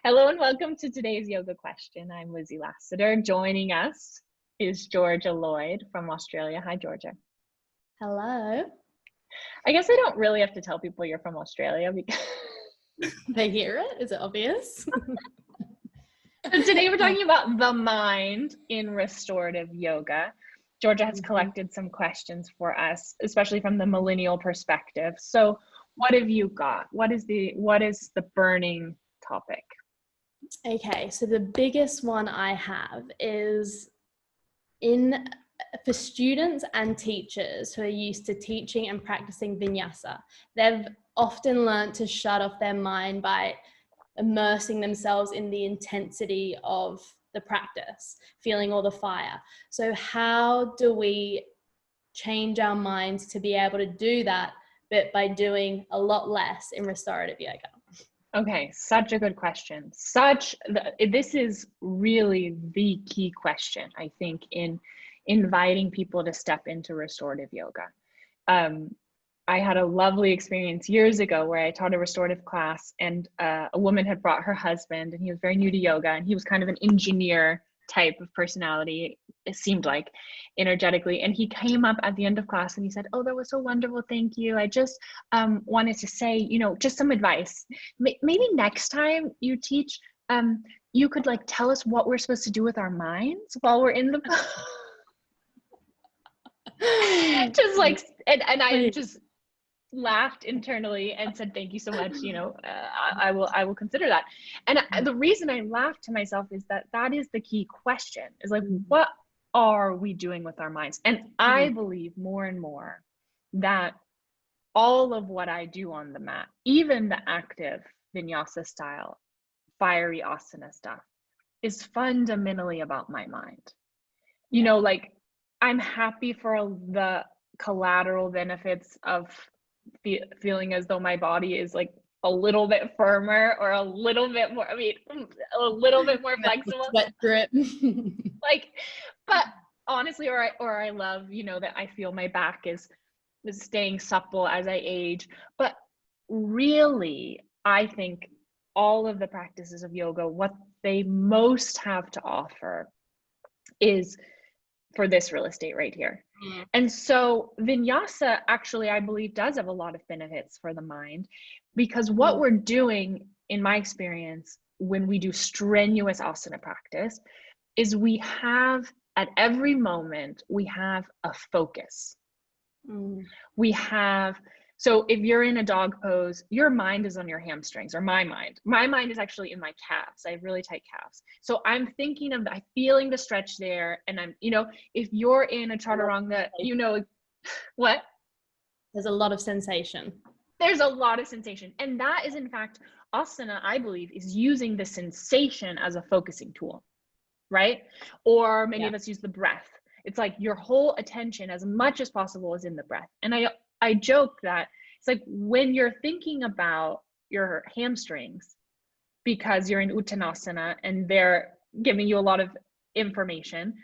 Hello and welcome to today's yoga question. I'm Lizzie Lasater. Joining us is Georgia Lloyd from Australia. Hi, Georgia. Hello. I guess I don't really have to tell people you're from Australia because They hear it? Is it obvious? So today we're talking about the mind in restorative yoga. Georgia has collected some questions for us, especially from the millennial perspective. So what have you got? What is the burning topic? Okay, so the biggest one I have is for students and teachers who are used to teaching and practicing vinyasa. They've often learned to shut off their mind by immersing themselves in the intensity of the practice, feeling all the fire. So how do we change our minds to be able to do that, but by doing a lot less in restorative yoga? Okay, such a good question. This is really the key question, I think, in inviting people to step into restorative yoga. I had a lovely experience years ago where I taught a restorative class, and a woman had brought her husband, and he was very new to yoga, and he was kind of an engineer type of personality, it seemed like, energetically. And he came up at the end of class and he said, "Oh, that was so wonderful. Thank you. I just wanted to say, just some advice. Maybe next time you teach, you could like tell us what we're supposed to do with our minds while we're in the just like, and I just laughed internally and said, "Thank you so much. I will consider that." And the reason I laughed to myself is that is the key question, is like, what are we doing with our minds? And I believe more and more that all of what I do on the mat, even the active vinyasa style, fiery asana stuff, is fundamentally about my mind. Like, I'm happy for the collateral benefits of feeling as though my body is like a little bit firmer or a little bit more, a little bit more flexible. Sweat drip. But honestly, or I love, that I feel my back is staying supple as I age. But really, I think all of the practices of yoga, what they most have to offer is for this real estate right here. And so vinyasa actually, I believe, does have a lot of benefits for the mind, because what we're doing, in my experience, when we do strenuous asana practice, is we have, at every moment, we have a focus. We have, so if you're in a dog pose, your mind is on your hamstrings, or my mind is actually in my calves. I have really tight calves. So I'm thinking of, I'm feeling the stretch there. And I'm, if you're in a chaturanga, what? There's a lot of sensation. There's a lot of sensation. And that is, in fact, asana, I believe, is using the sensation as a focusing tool, right? Or many of us use the breath. It's like your whole attention, as much as possible, is in the breath. And I joke that it's like when you're thinking about your hamstrings because you're in Uttanasana and they're giving you a lot of information,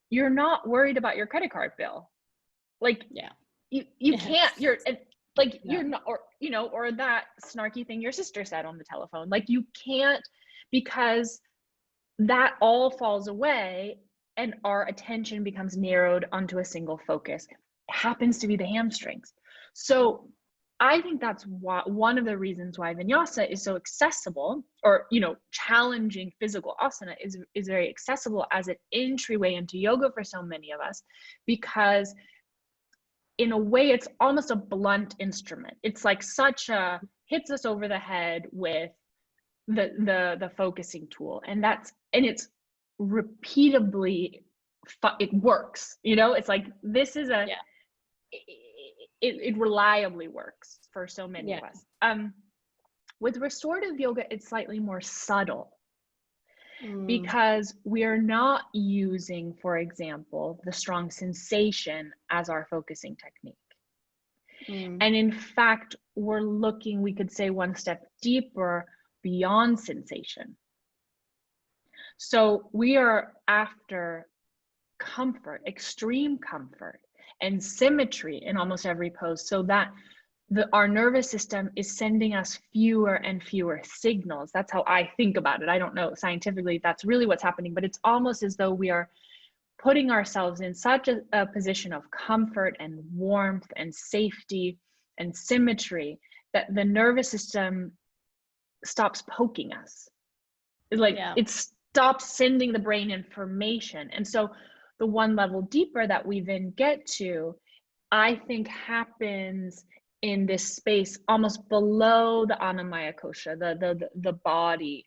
you're not worried about your credit card bill. Like, you can't, you're like, you're not, or that snarky thing your sister said on the telephone. Like, you can't, because that all falls away and our attention becomes narrowed onto a single focus. It happens to be the hamstrings. So I think that's one of the reasons why vinyasa is so accessible, or challenging physical asana is very accessible as an entryway into yoga for so many of us, because in a way it's almost a blunt instrument. It's like hits us over the head with the focusing tool, and it's repeatably it works. It's like, this is it reliably works for so many of us. With restorative yoga, it's slightly more subtle, because we are not using, for example, the strong sensation as our focusing technique. And in fact, we could say, one step deeper beyond sensation. So we are after comfort, extreme comfort, and symmetry in almost every pose, so that our nervous system is sending us fewer and fewer signals. That's how I think about it. I don't know scientifically if that's really what's happening, but it's almost as though we are putting ourselves in such a position of comfort and warmth and safety and symmetry that the nervous system stops poking us. It's like it stops sending the brain information. And so the one level deeper that we then get to, I think, happens in this space almost below the Annamaya kosha, the body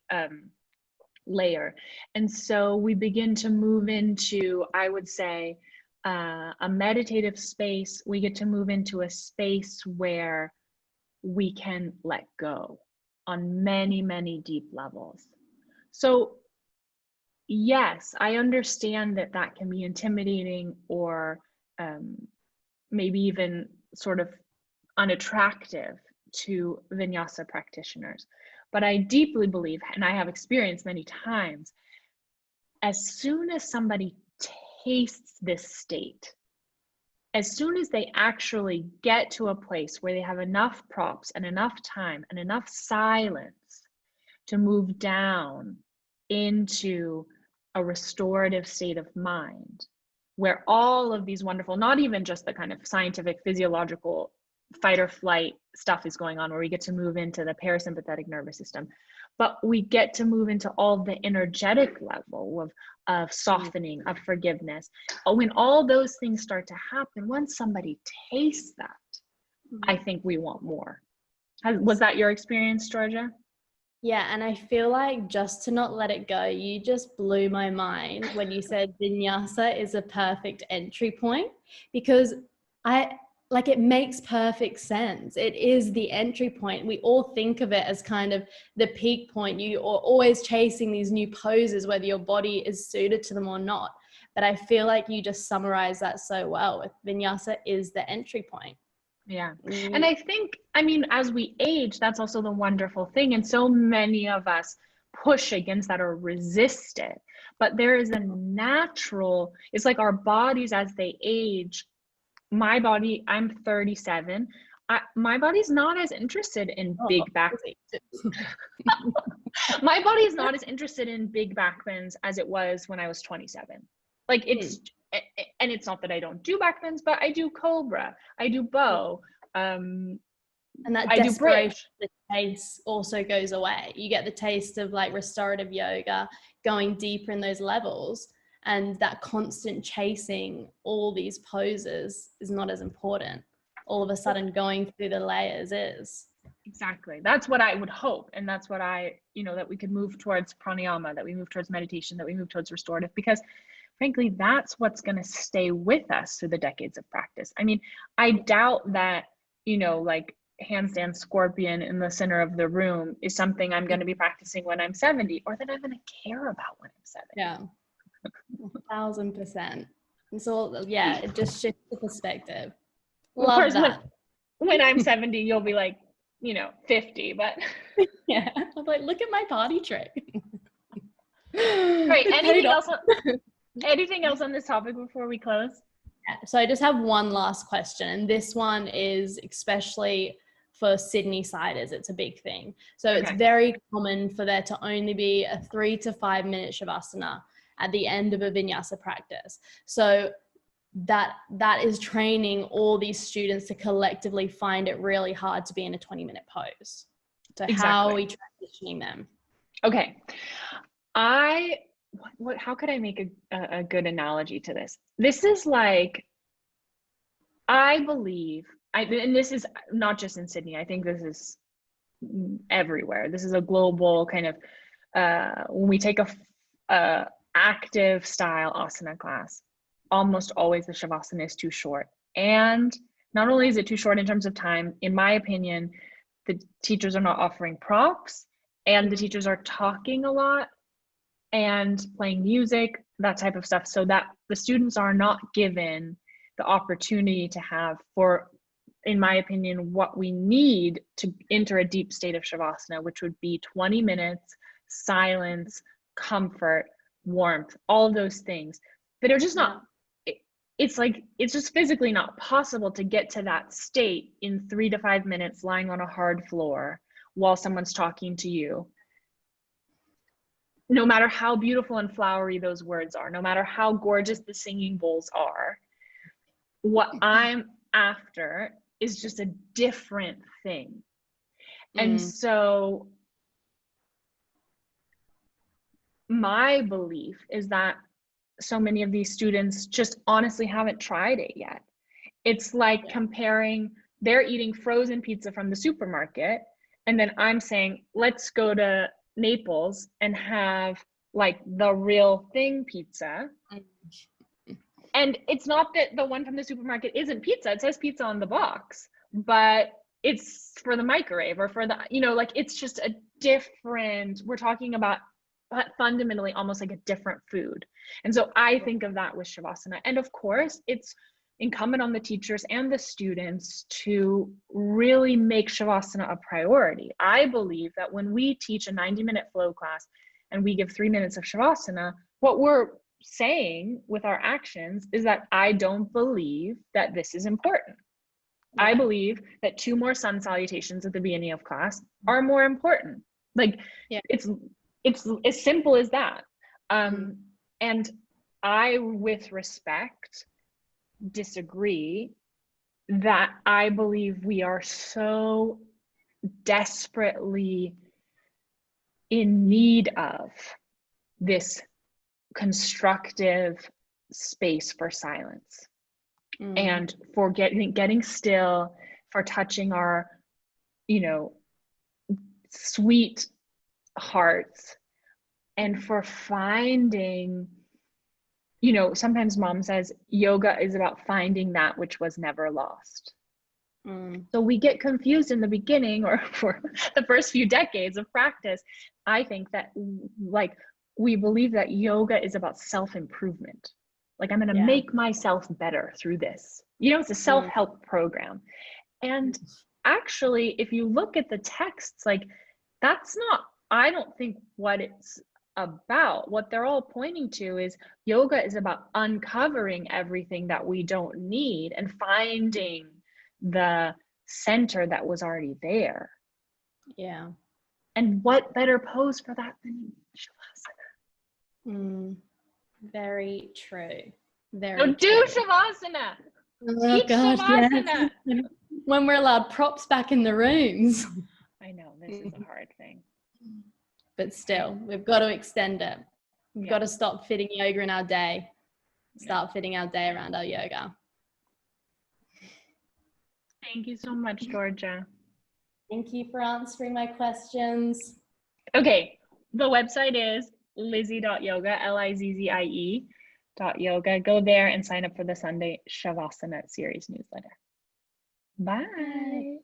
layer. And so we begin to move into, I would say, a meditative space. We get to move into a space where we can let go on many, many deep levels. So yes, I understand that that can be intimidating or maybe even sort of unattractive to vinyasa practitioners. But I deeply believe, and I have experienced many times, as soon as somebody tastes this state, as soon as they actually get to a place where they have enough props and enough time and enough silence to move down into a restorative state of mind, where all of these wonderful, not even just the kind of scientific, physiological fight or flight stuff is going on, where we get to move into the parasympathetic nervous system, but we get to move into all the energetic level of softening, of forgiveness. When all those things start to happen, once somebody tastes that, I think we want more. Was that your experience, Georgia? Yeah, and I feel like, just to not let it go, you just blew my mind when you said vinyasa is a perfect entry point, because it makes perfect sense. It is the entry point. We all think of it as kind of the peak point. You are always chasing these new poses, whether your body is suited to them or not. But I feel like you just summarized that so well. With vinyasa is the entry point. Yeah. And I think, I mean, as we age, that's also the wonderful thing. And so many of us push against that or resist it. But there is a natural, it's like our bodies as they age. My body, I'm 37. My body's not as interested in big back. My body is not as interested in big back bends as it was when I was 27. Like it's, and it's not that I don't do back bends, but I do cobra, I do bow, and that desperation, the taste also goes away. You get the taste of like restorative yoga, going deeper in those levels, and that constant chasing all these poses is not as important. All of a sudden going through the layers is. Exactly. That's what I would hope. And that's what that we could move towards pranayama, that we move towards meditation, that we move towards restorative, because frankly, that's what's going to stay with us through the decades of practice. I mean, I doubt that, like handstand scorpion in the center of the room is something I'm going to be practicing when I'm 70, or that I'm going to care about when I'm 70. Yeah. 1,000%. And so, yeah, it just shifts the perspective. Love of course, that. When I'm 70, you'll be like, 50, but yeah, I'm like, look at my party trick. Right. Anything else on this topic before we close? So I just have one last question, and this one is especially for Sydney siders. It's a big thing. So It's very common for there to only be a 3 to 5 minute shavasana at the end of a vinyasa practice. So that is training all these students to collectively find it really hard to be in a 20-minute pose. So how are we transitioning them? Okay. How could I make a good analogy to this? This is like, I believe, and this is not just in Sydney, I think this is everywhere. This is a global kind of, when we take a active style asana class, almost always the shavasana is too short. And not only is it too short in terms of time, in my opinion, the teachers are not offering props, and the teachers are talking a lot and playing music, that type of stuff, so that the students are not given the opportunity to have, for, in my opinion, what we need to enter a deep state of shavasana, which would be 20 minutes, silence, comfort, warmth, all those things that are just not, it's like, it's just physically not possible to get to that state in 3 to 5 minutes lying on a hard floor while someone's talking to you. No matter how beautiful and flowery those words are, no matter how gorgeous the singing bowls are, what I'm after is just a different thing. And so my belief is that so many of these students just honestly haven't tried it yet. It's like comparing, they're eating frozen pizza from the supermarket, and then I'm saying, let's go to Naples and have like the real thing pizza. And it's not that the one from the supermarket isn't pizza. It says pizza on the box, but it's for the microwave or for the, you know, like it's just a different, we're talking about fundamentally almost like a different food. And so I think of that with Shavasana. And of course, it's incumbent on the teachers and the students to really make Shavasana a priority. I believe that when we teach a 90-minute flow class and we give 3 minutes of Shavasana, what we're saying with our actions is that I don't believe that this is important. I believe that 2 more sun salutations at the beginning of class are more important. Like it's as simple as that. And I, with respect, disagree that I believe we are so desperately in need of this constructive space for silence and for getting still, for touching our, you know, sweet hearts, and for finding, you know, sometimes mom says yoga is about finding that which was never lost. So we get confused in the beginning, or for the first few decades of practice. I think that like we believe that yoga is about self-improvement. Like I'm going to make myself better through this. You know, it's a self-help program. And actually, if you look at the texts, like that's not, I don't think what it's about. What they're all pointing to is yoga is about uncovering everything that we don't need and finding the center that was already there. Yeah. And what better pose for that than Shavasana? Very true. Very So do Shavasana. Oh gosh, Shavasana. Yes. When we're allowed props back in the rooms. I know, this is a hard thing. But still, we've got to extend it. We've got to stop fitting yoga in our day. Start fitting our day around our yoga. Thank you so much, Georgia. Thank you for answering my questions. Okay, the website is lizzie.yoga, Lizzie.yoga. Go there and sign up for the Sunday Savasana Series newsletter. Bye.